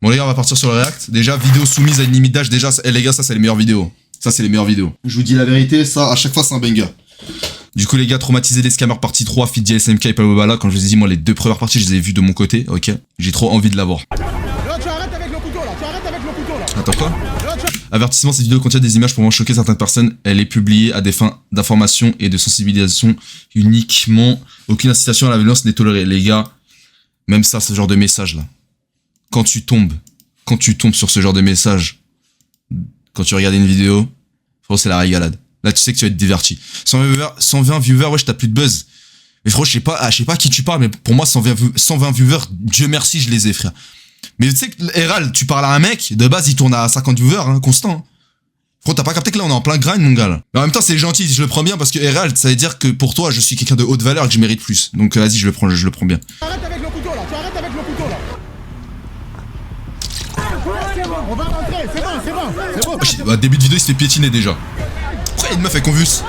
Bon les gars, on va partir sur le React. Déjà, vidéo soumise à une limite d'âge. Déjà, les gars, ça c'est les meilleures vidéos. Ça c'est les meilleures vidéos. Je vous dis la vérité, ça, à chaque fois, c'est un banger. Du coup, les gars, traumatisé des scammers partie 3, Feed DSMK et Pablo Bala. Quand je vous ai dit, moi, les 2 premières parties, je les ai vues de mon côté, ok. J'ai trop envie de la voir. Là, tu arrêtes avec le couteau, là. Tu arrêtes avec le couteau, là. Attends, quoi? Avertissement, cette vidéo contient des images pouvant choquer certaines personnes. Elle est publiée à des fins d'information et de sensibilisation uniquement. Aucune incitation à la violence n'est tolérée. Les gars, même ça, ce genre de message, là. Quand tu tombes sur ce genre de message, quand tu regardes une vidéo, frérot, c'est la régalade. Là, tu sais que tu vas être diverti. 120 viewers, ouais, t'as plus de buzz. Mais frérot, je sais pas à qui tu parles, mais pour moi, 120 viewers, Dieu merci, je les ai, frère. Mais tu sais que, Héral, tu parles à un mec, de base, il tourne à 50 viewers, hein, constant. Hein. Frérot, t'as pas capté que là, on est en plein grind, mon gars, là. Mais en même temps, c'est gentil, je le prends bien, parce que Héral, ça veut dire que pour toi, je suis quelqu'un de haute valeur et que je mérite plus. Donc, vas-y, je le prends bien. Arrête avec le couteau, là. Tu arrêtes avec le couteau, là. C'est bon, on va rentrer, c'est bon. Bah, début de vidéo, il se fait piétiner déjà. Après, il y a une meuf, elle convulse.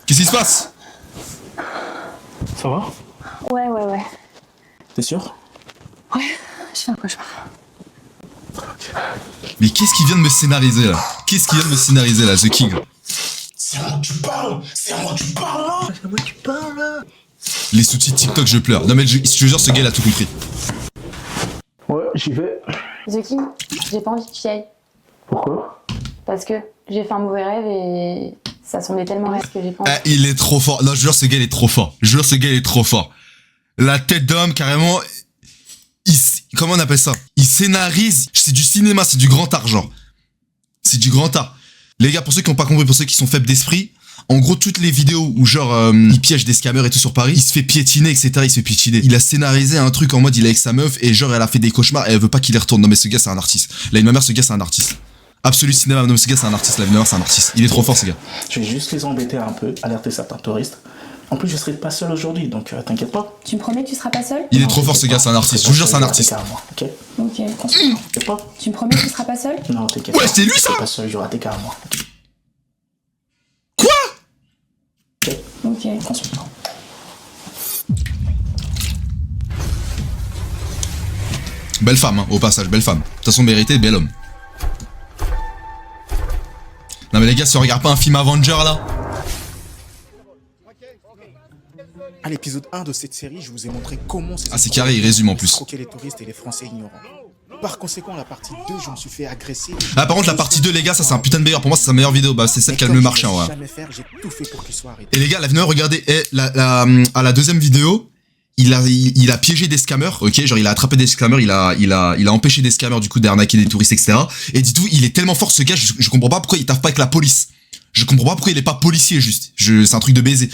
Qu'est-ce qui se passe? Ça va? Ouais. T'es sûr? Ouais, je fais un cauchemar. Mais qu'est-ce qui vient de me scénariser là? The King? C'est à moi que tu parles! là! Les sous-titres TikTok, je pleure. Non mais je te jure, ce gars il a tout compris. Ouais, j'y vais. The King, j'ai pas envie que tu y ailles. Pourquoi? Parce que j'ai fait un mauvais rêve et ça semblait tellement réel que j'ai pas envie. Ah, il est trop fort. Non, je jure, ce gars il est trop fort. La tête d'homme, carrément. Comment on appelle ça? Il scénarise. C'est du cinéma, c'est du grand art, genre. C'est du grand art. Les gars, pour ceux qui n'ont pas compris, pour ceux qui sont faibles d'esprit, en gros, toutes les vidéos où genre il piège des scammers et tout sur Paris, il se fait piétiner, etc. Il a scénarisé un truc en mode il est avec sa meuf et genre elle a fait des cauchemars et elle veut pas qu'il les retourne. Non mais ce gars c'est un artiste. Là, ma mère, ce gars c'est un artiste. Absolu cinéma, non mais ce gars c'est un artiste. Là, ma mère c'est un artiste. Il est trop fort ce gars. Je vais juste les embêter un peu, alerter certains touristes. En plus, je serai pas seul aujourd'hui, donc t'inquiète pas. Tu me promets que tu seras pas seul? Il est trop fort ce gars, c'est un artiste. Je vous jure, c'est un artiste. Ok. Ok. T'inquiète pas. Tu me promets que tu seras pas seul? Non, t'inquiète Ouais, pas. c'est lui ça! Je serai pas seul, j'aurai tes cas à moi. Quoi? Ok. Consulte-moi. Belle femme, hein, au passage, belle femme. De toute façon, mérité, bel homme. Non mais les gars, si on regarde pas un film Avenger là. À l'épisode 1 de cette série, je vous ai montré comment ces C'est carré, il résume en plus. escroquaient les touristes et les Français ignorants. Par conséquent, la partie 2, je me suis fait agresser. Ah par contre la partie 2 les gars, ça c'est un putain de meilleur. Pour moi c'est sa meilleure vidéo, bah c'est celle qui a le mieux marché en vrai. Jamais faire, j'ai tout fait pour qu'il soit arrêté. Et les gars, la vidéo, regardez, à la deuxième vidéo, il a piégé des scammers, ok, genre il a attrapé des scammers, il a empêché des scammers du coup d'arnaquer des touristes, etc. Et dites-vous, il est tellement fort ce gars, je comprends pas pourquoi il taffe pas avec la police. Je comprends pas pourquoi il est pas policier juste. C'est un truc de baiser.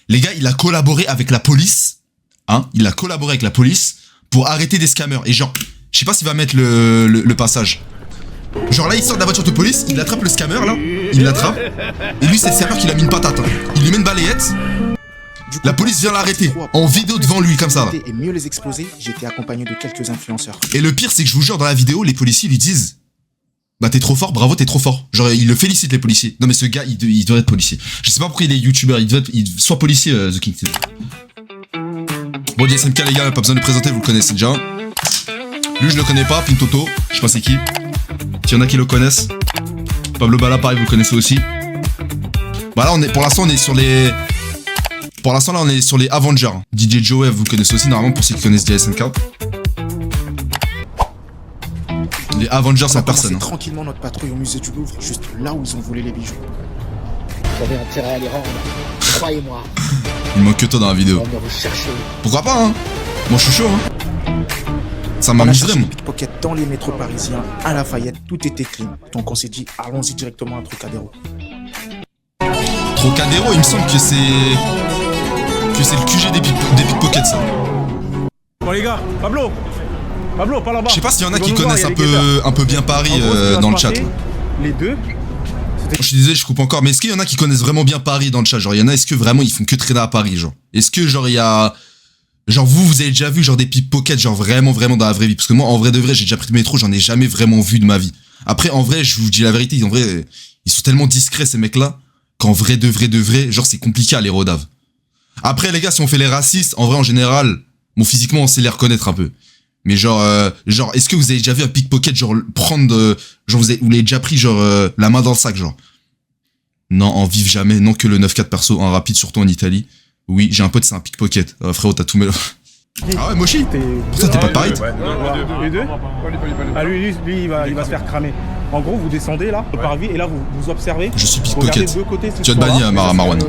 Les gars, il a collaboré avec la police, hein, pour arrêter des scammers. Et genre, je sais pas s'il va mettre le passage. Genre là, il sort de la voiture de police, il attrape le scammer là, il l'attrape. Et lui, c'est le scammer qui lui a mis une patate. Hein. Il lui met une balayette. La police vient l'arrêter en vidéo devant lui comme ça. Là. Et mieux les exploser, j'étais accompagné de quelques influenceurs. Et le pire, c'est que je vous jure, dans la vidéo, les policiers lui disent bah t'es trop fort, bravo, t'es trop fort. Genre ils le félicitent les policiers. Non mais ce gars, il doit être policier. Je sais pas pourquoi il est youtubeur, soit policier, The King. Bon, DSMK les gars, pas besoin de le présenter, vous le connaissez déjà. Lui je le connais pas, Pintoto, je sais pas c'est qui. S'il y en a qui le connaissent. Pablo Bala pareil, vous le connaissez aussi. Bah là pour l'instant on est sur les... Pour l'instant là on est sur les Avengers. DJ Joe, vous le connaissez aussi normalement pour ceux qui connaissent DSMK. Les Avengers en personne. Tranquillement notre patrouille au musée du Louvre, juste là où ils ont volé les bijoux. J'avais intérêt à les rendre. Croyez-moi. Il manque que toi dans la vidéo. On va vous chercher. Pourquoi pas hein? Moi je suis chaud hein. Ça m'amuse vraiment. Pickpocket dans les métros parisiens, à Lafayette, tout était clean. Donc on s'est dit, allons-y directement à Trocadéro. Trocadéro, il me semble que c'est le QG des pickpockets ça. Bon les gars, Pablo, par là-bas. Je sais pas s'il y en a qui connaissent un peu bien Paris dans le chat. Les deux. Je suis désolé, je coupe encore, mais est-ce qu'il y en a qui connaissent vraiment bien Paris dans le chat? Genre, il y en a, est-ce que vraiment ils font que trader à Paris, genre? Est-ce que genre il y a... Genre vous avez déjà vu genre des pickpockets, genre vraiment dans la vraie vie? Parce que moi, en vrai de vrai, j'ai déjà pris le métro, j'en ai jamais vraiment vu de ma vie. Après, en vrai, je vous dis la vérité, en vrai, ils sont tellement discrets ces mecs-là, qu'en vrai de vrai, genre c'est compliqué à les rodave. Après les gars, si on fait les racistes, en vrai en général, Bon, physiquement, on sait les reconnaître un peu. Mais genre, est-ce que vous avez déjà vu un pickpocket, genre, prendre, genre, vous l'avez déjà pris, genre, la main dans le sac, genre? Non, en vive jamais. Non, que le 9-4 perso, en rapide, surtout en Italie. Oui, j'ai un pote, c'est un pickpocket. Frérot, t'as tout mélangé. Ah ouais, Moshi? Pourquoi t'es pas de Paris? Les deux. Ah, lui, il va se faire cramer. En gros, vous descendez là, au parvis, et là, vous observez. Je suis Vous regardez pickpocket. de côté, Tu vas te bannir, Marwan.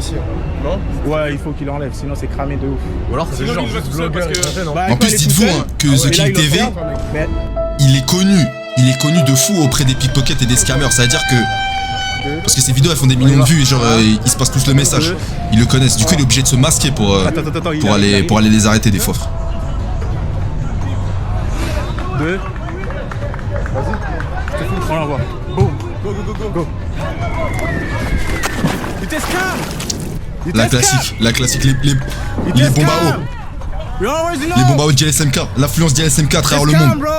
Ouais, il faut qu'il enlève, sinon c'est cramé de ouf. Ou alors c'est genre juste blogueur. Bah, En quand plus, il est dites-vous tout seul, hein, que The et là, King il TV, observe, mais- il est connu de fou auprès des pickpockets et des scammers. C'est-à-dire que parce que ces vidéos elles font des millions de vues et genre ils se passent tous le message. Ils le connaissent. Du coup, il est obligé de se masquer pour aller les arrêter des fois. 2. Vas-y. On l'envoie. Boum. Go. Il t'escame. La classique, les bombes à eau. Les bombes à eau de JLSMK, l'influence de JLSMK à travers le monde. Bro.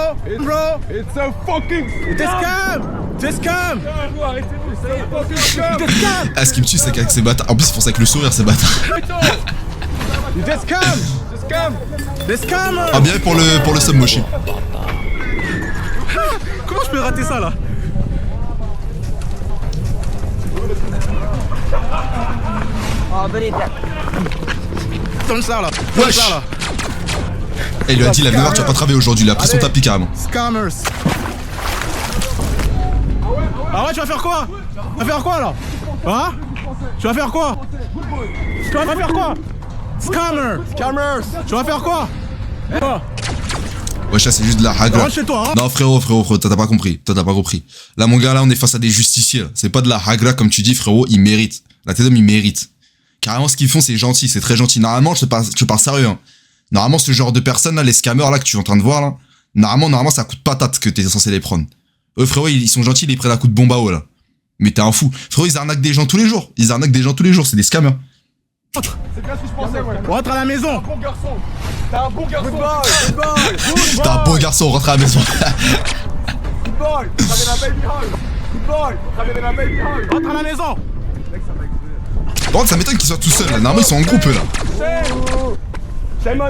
It's a fucking. Il t'escame. Ah, ce qui me tue, c'est qu'avec ces bâtards. En plus, ils font ça avec le sourire, ces bâtards. Il t'escame. Ah, bien pour le sub Moshi. Comment je peux rater ça là? Donne ça là. Wesh. Et il lui a dit la mémoire, tu vas pas travailler aujourd'hui, il a pris son tapis carrément. Scammers. Ah ouais, tu vas faire quoi? Tu vas faire quoi là? Hein? Tu vas faire quoi? Scammers. Tu vas faire quoi? Wesh, ça c'est juste de la hagra. Rentre chez toi, hein? Non, frérot, t'as pas compris. Là, mon gars, là, on est face à des justiciers. Là. C'est pas de la hagra, comme tu dis, frérot, ils méritent. La Tédom, ils méritent. Carrément, ce qu'ils font, c'est gentil, c'est très gentil. Normalement, je te parle sérieux, hein. Normalement, ce genre de personnes, là, les scammers, là, que tu es en train de voir, là, normalement, ça coûte patate que t'es censé les prendre. Eux, frérot, ils sont gentils, ils prennent un coup de bombe à eau, là. Mais t'es un fou. Frérot, ils arnaquent des gens tous les jours. C'est des scammers. C'est bien ce que je pensais, ouais. Rentre à la maison. T'as un bon garçon. T'es un beau garçon, rentre à la maison. Rentre à la maison. Par contre, ça m'étonne qu'ils soient tout seuls, là. Normalement, ils sont en groupe, eux, là.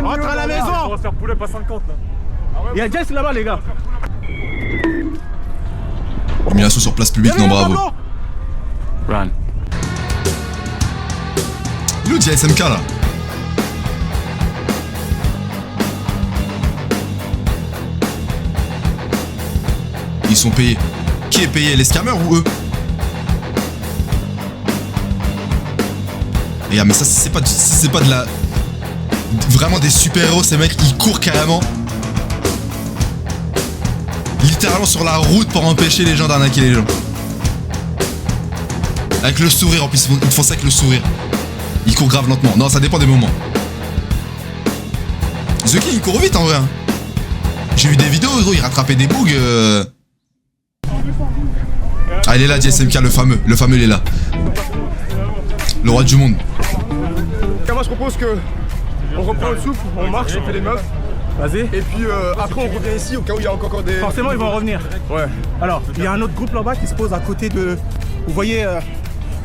Rentre à la maison. On va se faire poulet pas 50, là. Il y a Jess là-bas, les gars. Humiliation sur place publique, non, bravo. Run. Il est où JSMK, là? Ils sont payés. Qui est payé? Les scammers ou eux? Et ah, mais ça, c'est pas de la... Vraiment des super-héros, ces mecs, ils courent carrément. Littéralement sur la route pour empêcher les gens d'arnaquer les gens. Avec le sourire, en plus, ils font ça avec le sourire. Ils courent grave lentement. Non, ça dépend des moments. The King, il court vite, en vrai. J'ai vu des vidéos, gros, il rattrapait des bugs. Ah, il est là, JSMK, le fameux, il est là. Le roi du monde. Moi je propose que on reprend le souffle, on marche, on fait les meufs. Vas-y. Et puis après on revient ici au cas où il y a encore des... Forcément, ils vont revenir. Ouais. Alors, il y a un autre groupe là-bas qui se pose à côté de... Vous voyez,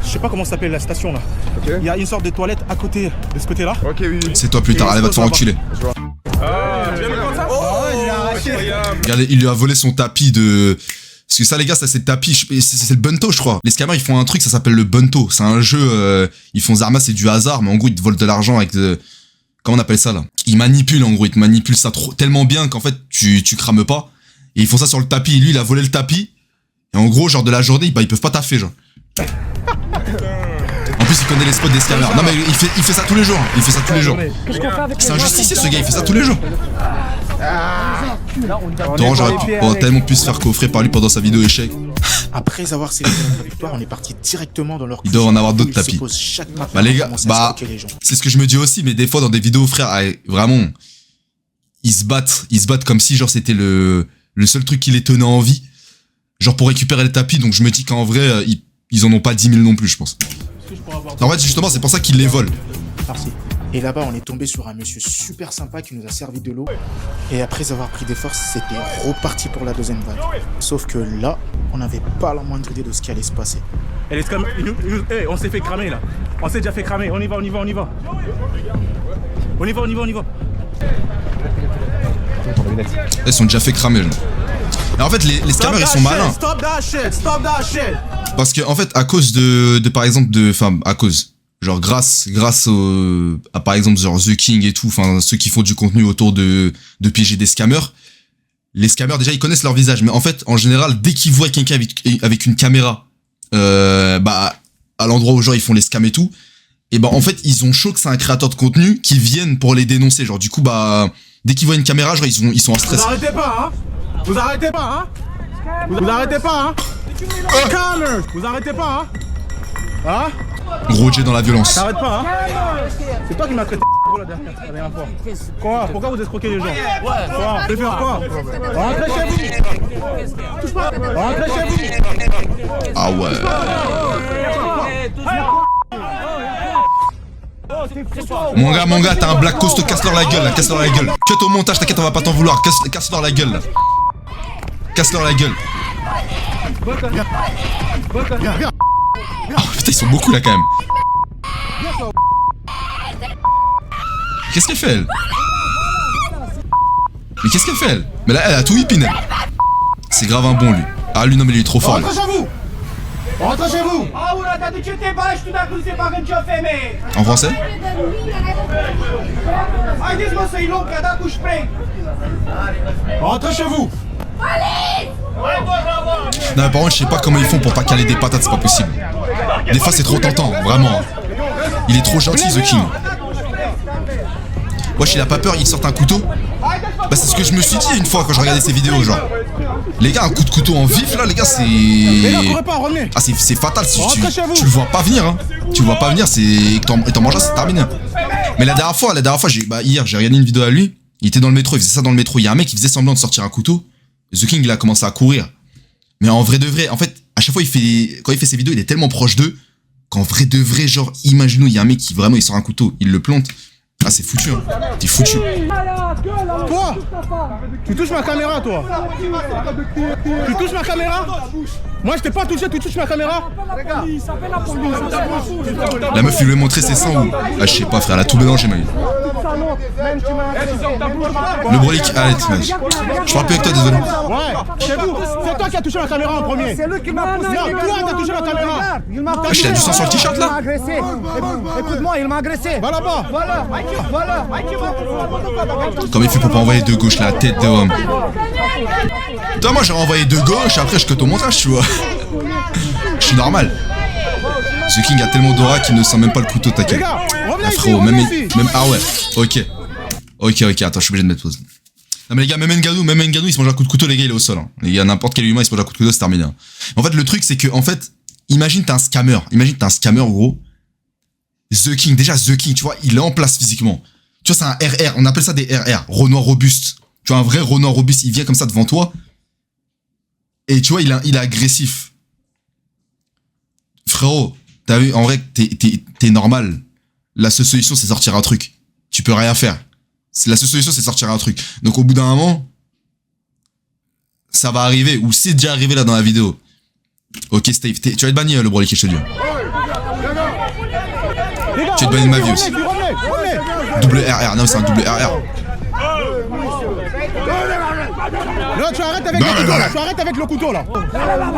je sais pas comment s'appelle la station là. Ok. Il y a une sorte de toilette à côté de ce côté-là. Ok, oui. C'est toi plus tard, elle va te faire enculer. Ah, tu viens de prendre ça? Oh, il l'a arraché. Regardez, il lui a volé son tapis de... Parce que ça, les gars, ça c'est le tapis, c'est le bunto, je crois. Les scammers, ils font un truc, ça s'appelle le bunto. C'est un jeu, ils font Zarma, c'est du hasard, mais en gros, ils te volent de l'argent avec de... Comment on appelle ça, là? Ils manipulent, en gros, ils te manipulent ça tellement bien qu'en fait, tu crames pas. Et ils font ça sur le tapis, et lui, il a volé le tapis. Et en gros, genre, de la journée, bah, ils peuvent pas taffer, genre. En plus, il connaît les spots des scammers. Non, mais il fait ça tous les jours. C'est un justicier, ce gars, il fait ça tous les jours. Torrent, j'aurais tellement pu se faire coffrer par lui pendant sa vidéo échec. Après avoir célébré la victoire, on est parti directement dans leur Il doit en avoir d'autres où ils se tapis. posent chaque matin Bah les pour gars, commencer à bah stalker les gens. c'est ce que je me dis aussi, mais des fois dans des vidéos, frère, ah, vraiment, ils se battent comme si genre c'était le seul truc qui les tenait en vie, genre pour récupérer le tapis. Donc je me dis qu'en vrai, ils en ont pas 10 000 non plus, je pense. En fait, justement, c'est pour ça qu'ils les volent. Merci. Et là-bas, on est tombé sur un monsieur super sympa qui nous a servi de l'eau. Et après avoir pris des forces, c'était reparti pour la deuxième vague. Sauf que là, on n'avait pas la moindre idée de ce qui allait se passer. Et les scammers, on s'est fait cramer là. On s'est déjà fait cramer. On y va. Ils sont déjà fait cramer, genre. Et en fait, les scammers, ils sont malins. Stop that shit. Parce que, en fait, à cause de par exemple, enfin, à cause. Genre, grâce à, par exemple, genre The King et tout, enfin, ceux qui font du contenu autour de piéger des scammers, les scammers, déjà, ils connaissent leur visage. Mais en fait, en général, dès qu'ils voient quelqu'un avec une caméra, à l'endroit où, genre, ils font les scams et tout, et en fait, ils ont chaud que c'est un créateur de contenu qui viennent pour les dénoncer. Genre, du coup, dès qu'ils voient une caméra, genre, ils sont en stress. Vous arrêtez pas, hein. Vous arrêtez pas, hein. Vous arrêtez pas, hein. Gros jet dans la violence. T'arrêtes pas, hein. C'est toi qui m'as traité la dernière fois. Quoi? Pourquoi vous escroquez les gens? Quoi? Vous faire quoi? Rentrez chez vous. Rentrez chez vous. Ah ouais. Mon gars, t'as un Black Coast, casse-leur la gueule, là, casse-leur la gueule. Cut au montage, t'inquiète, on va pas t'en vouloir. Casse-leur la gueule, là. Casse-leur la gueule. Oh putain, ils sont beaucoup là quand même. Qu'est-ce qu'elle fait, elle? Mais qu'est-ce qu'elle fait, elle? Mais là, elle a tout whippin', elle. C'est grave un bon, lui. Ah, lui, non, mais lui, il est trop fort, là. Rentrez chez vous. En français? Rentrez chez vous. Non, mais par contre, je sais pas comment ils font pour pas caler des patates, c'est pas possible. Des fois, c'est trop tentant, vraiment. Il est trop gentil, The King. Wesh, il a pas peur, il sort un couteau. Bah, c'est ce que je me suis dit une fois quand je regardais ces vidéos, genre. Les gars, un coup de couteau en vif, là, les gars, c'est... Ah, c'est fatal, tu le vois pas venir, hein. Tu le vois pas venir, c'est... Et t'en manges, c'est terminé. Mais la dernière fois, hier, j'ai regardé une vidéo à lui. Il était dans le métro, il faisait ça dans le métro. Il y a un mec qui faisait semblant de sortir un couteau. The King, il a commencé à courir. Mais en vrai de vrai, en fait, à chaque fois, quand il fait ses vidéos, il est tellement proche d'eux qu'en vrai de vrai, genre, imaginons, il y a un mec qui vraiment, il sort un couteau, il le plante. Ah, c'est foutu, hein. T'es foutu. Toi, tu touches ma caméra, toi. Tu touches ma caméra. Moi, je t'ai pas touché, tu touches ma caméra. La meuf, il lui a montré ses sangs ou... Ah, je sais pas, frère, elle a tout mélangé, mec. Le brolic, arrête, mec. Je parle plus avec toi, désolé. Ouais, c'est vous. C'est toi qui as touché ma caméra en premier. C'est lui qui m'a poussé. Non, toi, t'as touché ma caméra. Ah, il a du sang sur le t-shirt, là. Écoute-moi, il m'a agressé. Va là-bas. Voilà. Comme il fait pour pas envoyer de gauche la tête de homme. Toi, moi j'aurais envoyé de gauche, après je cut au montage, tu vois. Je suis normal. The King a tellement d'aura qu'il ne sent même pas le couteau, t'inquiète. Ah, frérot, même. Ah ouais, ok, attends, je suis obligé de mettre pause. Non mais les gars, même Ngannou, il se mange un coup de couteau, les gars, il est au sol. Hein. Les gars, n'importe quel humain, il se mange un coup de couteau, c'est terminé. Hein. En fait, le truc, c'est que, en fait, imagine t'as un scammer, gros. The King, déjà The King, tu vois, il est en place physiquement. Tu vois, c'est un RR, on appelle ça des RR, Renoir robuste. Tu vois, un vrai Renoir robuste, il vient comme ça devant toi. Et tu vois, il est agressif. Frérot, t'as vu, en vrai, t'es normal. La seule solution, c'est sortir un truc. Tu peux rien faire. La seule solution, c'est sortir un truc. Donc, au bout d'un moment, ça va arriver, ou c'est déjà arrivé là dans la vidéo. Ok, Steve, tu vas être banni, le brolic, je te dis. Tu vas être banni de ma vie aussi. Double RR, non, c'est un double RR. Non, tu arrêtes avec le couteau là, tu arrêtes avec le couteau là.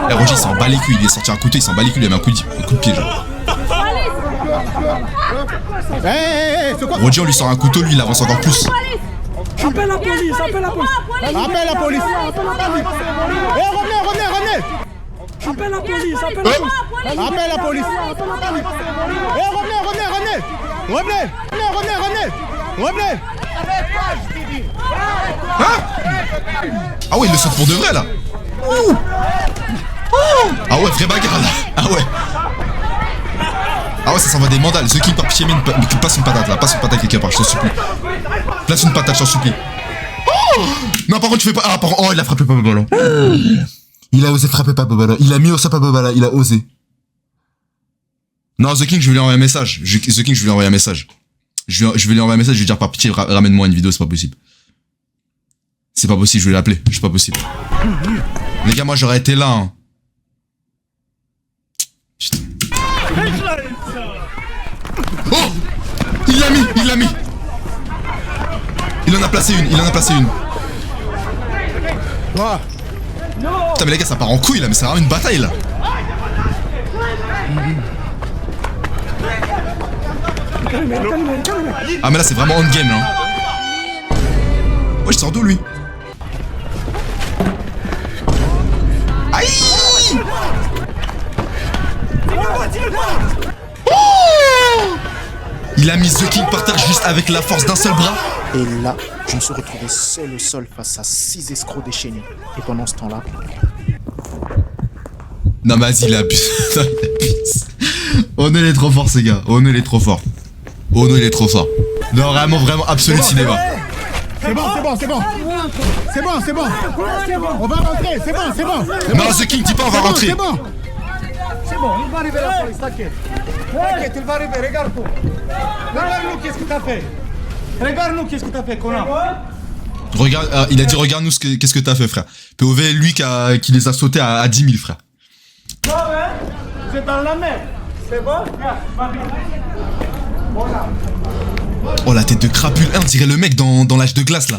Et Roger, il s'en bat les couilles, il est sorti un couteau, il s'en bat les couilles, il a mis un coup de pied, genre. C'est quoi? Roger, on lui sort un couteau, lui, il avance encore plus. Appelle la police. Appelle la police. Revenez. Appelle la police. Revenez. Ah ouais, il le saute pour de vrai, là. Ah ouais, vraie bagarre, là. Ah ouais, ça s'envoie des mandales. The King, par pitié, passe une patate, là. Passe une patate quelque part, je t'en supplie. Place une patate, je t'en supplie. Non, par contre, tu fais pas... Ah, par contre, il a frappé Papa Bala. Il a osé frapper Papa Bala. Il a mis au sap Papa Bala, il a osé. Non, The King, je vais lui envoyer un message. Je vais lui envoyer un message. Je vais lui envoyer un message, je vais lui dire par pitié, ramène-moi une vidéo, c'est pas possible. C'est pas possible, je vais l'appeler, c'est pas possible. Les gars, moi j'aurais été là, hein. Putain. Oh! Il l'a mis! Il en a placé une, Voilà. Putain mais les gars ça part en couille là, mais c'est vraiment une bataille là. Ah mais là c'est vraiment endgame là. Ouais je sors d'où lui? Aïe. Oh, il a mis The King par terre juste avec la force d'un seul bras. Et là, je me suis retrouvé seul au sol face à 6 escrocs déchaînés. Et pendant ce temps-là, Non mais vas-y il abuse. Ono il est trop fort ces gars. Ono il est trop fort. Ono il est trop fort. Non vraiment absolu cinéma. C'est bon. On va rentrer, c'est bon. Non The King dis pas on va rentrer. C'est bon. Il va arriver la police, t'inquiète. T'inquiète, il va arriver, regarde-toi. Regarde-nous, qu'est-ce que t'as fait. Regarde-nous, qu'est-ce que t'as fait, connard. Regarde, il a dit regarde-nous qu'est-ce que t'as fait frère. POV lui qui les a sautés à 10 000 frère. Vous êtes dans la mer. C'est bon? Oh la tête de crapule, on dirait le mec dans l'âge de glace là.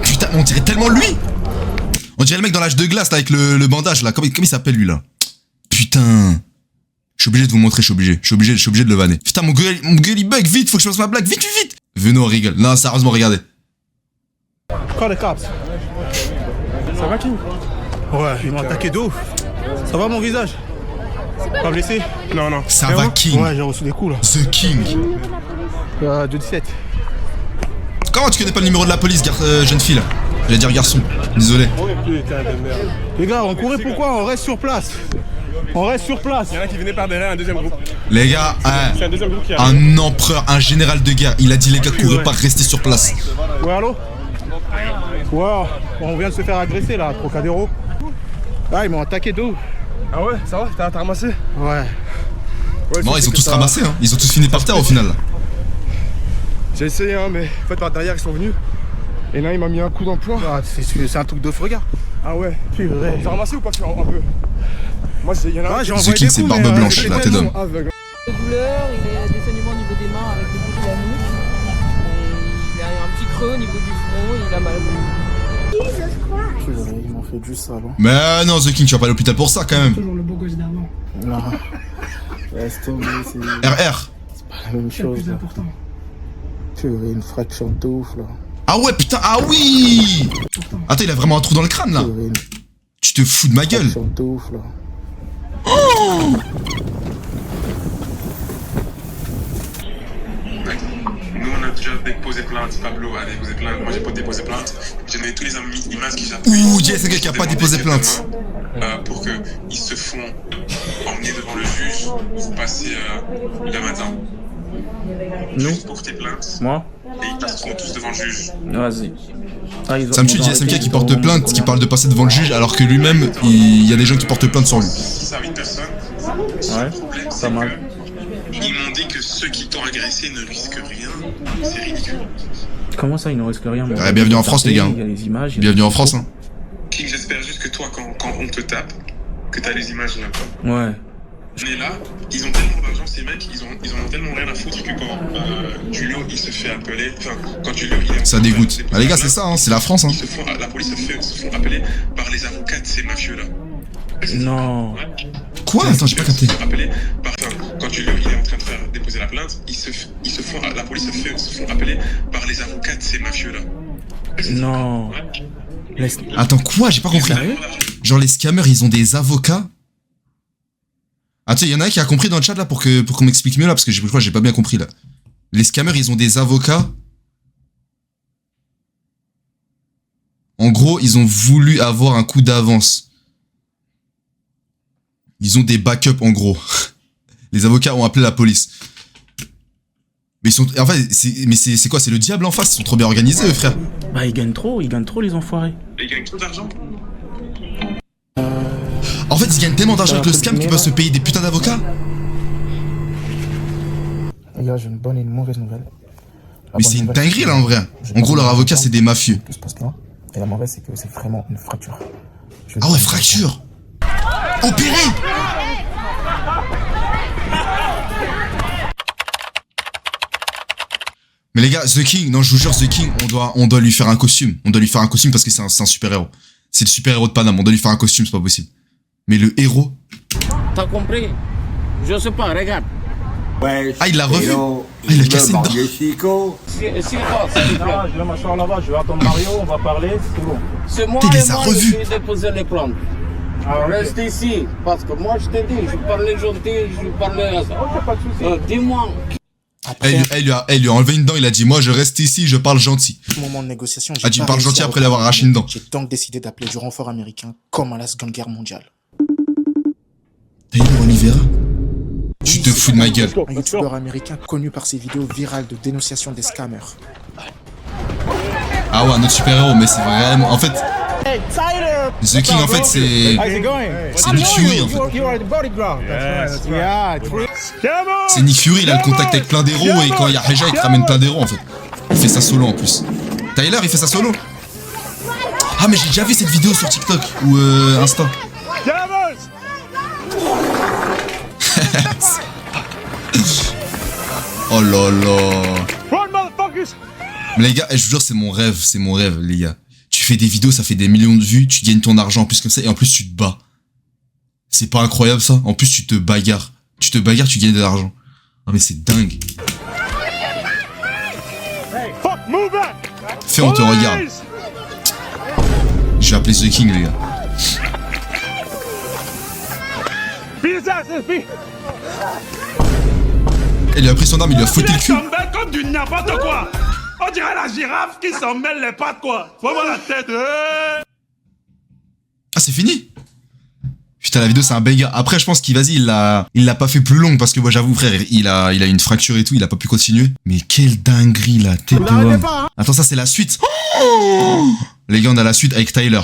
Putain, on dirait tellement lui. On dirait le mec dans l'âge de glace là avec le bandage là. Comment il s'appelle lui là? Putain. Je suis obligé de vous montrer, je suis obligé de le vanner. Putain mon gueule il bug, vite, faut que je fasse ma blague, vite. Venez on rigole. Non sérieusement regardez. Call the cops. Ça va King? Ouais, ils m'ont attaqué de ouf. Ça va mon visage? Pas blessé? Non. Ça va King? Ouais, j'ai reçu des coups là. The King. De 17. Comment tu connais pas le numéro de la police, jeune fille là? J'allais dire garçon, désolé. Les gars, on courait pourquoi? On reste sur place. Il y en a qui venaient par derrière un deuxième groupe. Les gars, C'est un deuxième groupe qui arrive. un empereur, un général de guerre, il a dit les gars courez pas, restez sur place. Ouais, allô? Ouais, on vient de se faire agresser là, à Trocadéro. Ah, ils m'ont attaqué de ouf. Ah ouais, ça va? T'as ramassé? Ouais. Non, ils ont tous ramassé, hein. Ils ont tous fini par terre au final. J'ai essayé, hein, mais en fait, par derrière, ils sont venus. Et là, il m'a mis un coup dans le poing. Ah, c'est un truc de regard. Ah ouais. Purée. T'as ramassé ou pas un peu? Moi, il y en a un j'ai qui... envoyé The King des c'est coups, barbe mais, blanche là, t'es d'homme. aveugle. Douleur, il a des saignements au niveau des mains avec des bougies de la nuque. Et il a un petit creux au niveau du front et il a mal. purée, ils m'ont fait du sale. Hein. Mais non The King, tu vas pas à l'hôpital pour ça quand même. Toujours le beau gosse d'avant. Non. Laisse tomber, c'est RR. pas la même chose. Là. important. Purée, une fracture de ouf là. Ah ouais putain, ah oui. Attends, il a vraiment un trou dans le crâne là. Purée, une Tu te fous de ma gueule. fracture de ouf là. Nous, on a déjà déposé plainte. Pablo a déposé plainte. Moi, j'ai pas déposé plainte. J'ai donné tous les images qui j'appuie. Ouh, Jay, c'est quelqu'un qui a pas déposé plainte. Pour qu'ils se font emmener devant le juge. Vous passez le matin. Nous? Juste pour tes plaintes. Moi? Et ils passeront tous devant le juge. Vas-y. Ah, Ça me tue de SMK qui porte plainte, qui parle de passer devant le juge, alors que lui-même, il y a des gens qui portent plainte sur lui. 6 à 8 personnes. Ouais, Le problème, pas c'est mal. que ils m'ont dit que ceux qui t'ont agressé ne risquent rien. C'est ridicule. Comment ça, il ne risque rien? Ouais, bienvenue en France, les gars. Il y a les images. Bienvenue en France, hein. King, j'espère juste que toi, quand on te tape, que t'as les images là. Ouais. On est là, ils ont tellement d'argent, ces mecs, ils en ont tellement rien à foutre que quand Julio il se fait appeler, enfin quand Julio il est Ça dégoûte. Ah les gars, c'est ça, hein, c'est la France, hein. la police se font appeler par les avocats de ces mafieux là. Non. Quoi? Attends, j'ai pas capté. Quand Julio il est en train de faire déposer la plainte, la police se font appeler par les avocats de ces mafieux là. Non. Attends, quoi? J'ai pas compris. Genre les scammers, ils ont des avocats? Ah tu sais, il y en a un qui a compris dans le chat là pour qu'on m'explique mieux là, parce que je crois que j'ai pas bien compris là. Les scammers, ils ont des avocats. En gros, ils ont voulu avoir un coup d'avance. Ils ont des backups en gros. Les avocats ont appelé la police. Mais ils sont... En fait, c'est quoi? C'est le diable en face? Ils sont trop bien organisés, eux, frère. Bah, ils gagnent trop les enfoirés. Ils gagnent trop d'argent. En fait, ils gagnent tellement d'argent avec le scam qu'ils peuvent se payer des putains d'avocats. Les gars, j'ai une bonne et une mauvaise nouvelle. Mais c'est une dinguerie là en vrai. En gros, leurs avocats, c'est des mafieux. Tout se passe bien. Et la mauvaise, c'est que c'est vraiment une fracture. Ah ouais, fracture. Opéré. Mais les gars, The King, non, je vous jure, The King, on doit lui faire un costume. On doit lui faire un costume parce que c'est un super-héros. C'est le super-héros de Paname, on doit lui faire un costume, c'est pas possible. Mais le héros... T'as compris? Je sais pas, regarde. Ouais, ah, il l'a revu. Il a cassé dedans. C'est quoi? Je vais m'asseoir là-bas, je vais attendre Mario, on va parler, c'est bon. C'est moi Il les et a moi revus. qui vais déposer les plantes. Ah, okay. Reste ici, parce que moi je t'ai dit, je parlais gentil, je parlais... Ok, pas de soucis. Dis-moi. Après Elle lui a enlevé une dent, il a dit, moi je reste ici, je parle gentil. un moment de négociation, Ah, tu pas parles réussi gentil à après l'avoir reprendre arraché une dent. J'ai donc décidé d'appeler du renfort américain comme à la Seconde Guerre mondiale. Taylor Oliveira? Tu te fous de ma gueule. Un youtubeur américain connu par ses vidéos virales de dénonciation des scammers. Ah ouais, un autre super-héros, mais c'est vraiment... En fait... The King, en fait, c'est... C'est Nick Fury, en fait. C'est Nick Fury, il a le contact avec plein d'héros, et quand il y a Reja, il te ramène plein d'héros, en fait. Il fait ça solo, en plus. Tyler, il fait ça solo. Ah, mais j'ai déjà vu cette vidéo sur TikTok, ou Insta. Oh là là. Mais les gars, je vous jure, c'est mon rêve, les gars. Tu fais des vidéos, ça fait des millions de vues, tu gagnes ton argent en plus comme ça, et en plus tu te bats. C'est pas incroyable ça? En plus tu te bagarres. Tu te bagarres, tu gagnes de l'argent. Non mais c'est dingue. Fais, on te regarde. Je vais appeler The King, les gars. Il lui a pris son arme, il lui a fouetté le cul. Comme du n'importe quoi. On dirait la girafe qui s'en mêle les pattes, quoi. Faut voir la tête. Ah, c'est fini? Putain, la vidéo, c'est un banger. Après, je pense qu'il, vas-y, il l'a pas fait plus long parce que moi, j'avoue, frère, il a une fracture et tout, il a pas pu continuer. Mais quelle dinguerie, la tête de homme. Attends, ça, c'est la suite. Oh, les gars, on a la suite avec Tyler.